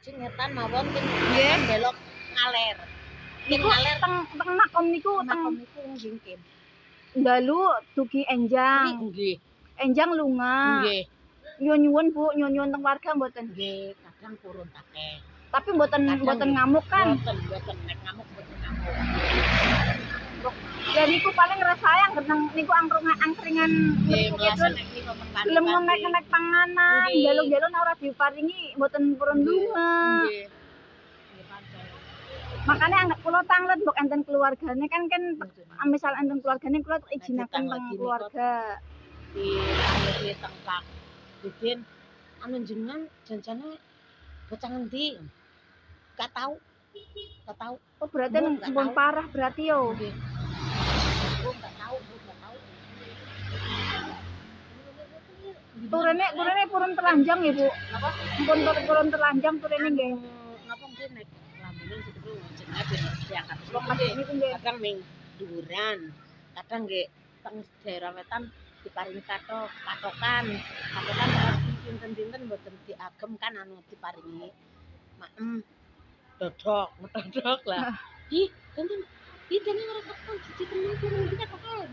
Cing ngetan mawon ting Nggih. belok ngaler. Niku Ngaler teng makom niku makom niku jingkin. dalu dugi enjang. Nggih. Enjang lunga. Nggih. Nyuwun Bu, nyuwun teng warga mboten. Nggih, kadang purun takeh. Tapi mboten ngamuk kan? Mboten nek ngamuk mboten ngamuk. Ya niku paling ngrasake anggere niku angkringan Nggih, niku mlasan kidul. nek niku Gelem ngenek-ngenek panganan, Nggih. jaluk-jaluk nek ora diparingi mboten purun lunga. Nggih. Nggih pancen. Makanya anak kula tanglet mbok enten keluargane kan misal enten keluargane kula izinaken teng keluarga. Di tempat bikin anu jenengan janjane bocah ngendi? Gak tahu. Oh berarti pun parah berarti yo. Nggih. Bu gak tahu. Turene purun telanjang ya, Bu. Napa? Pun turun telanjang turene nggih. Napa nggih nek lambene situ jenenge diangkat. Niku nggih. Kadang ning dhuwuran, kadang nggih teng daerah wetan diparingi patokan pinten-pinten mboten diagem kan anu diparingi maem dodok lah. Ih, enten ini ngerekam cuci temen turun kita pakai.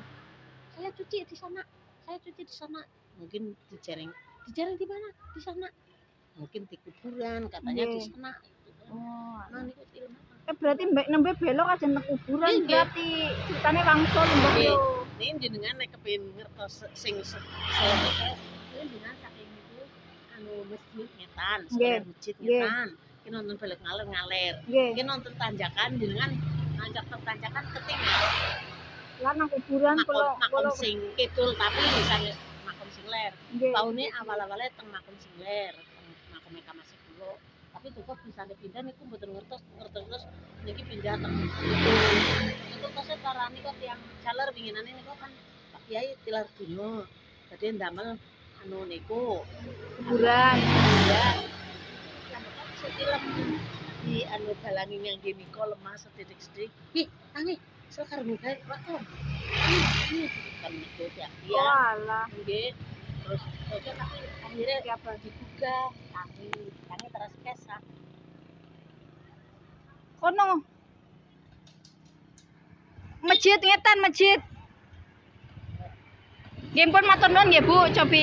Saya cuci di sana. Mungkin dijaring di mana? Di sana. Mungkin di kuburan katanya di sana. Oh, nah niku ilmu. Berarti mbak nembe belok aja nang kuburan berarti ceritane wangsul mbok yo. Ning jenengan nek kepengin ngertos sing selesai jenengan saking niku anu masjid ngetan, sekolah masjid ngetan. Ki nonton balik ngaler. Ki nonton tanjakan jenengan nanjak tanjakan keting. Lah nang kuburan makom sing kidul tapi misalnya makom sing ler. Taune awal-awale teng makom sing ler, makom masih dulu. Tapi cukup bisa dipindah niku mboten ngertos niki pindah teng itu kose parani kok yang jaler winginane niku kan Pak Kiai tilar dunya. Dadi ndamel anu niku kuburan. Setiap di anu dalangi yang gini kok lemah sedidik-sedidik. Ih, tangi sekar muda wae. Kan itu ya. Walah. Nggih. Terus oke tapi akhirnya siapa dibuka tangi terus kesak. Kono. Masjid ngetan masjid. Nggih pun matur nuwun nggih Bu, cobi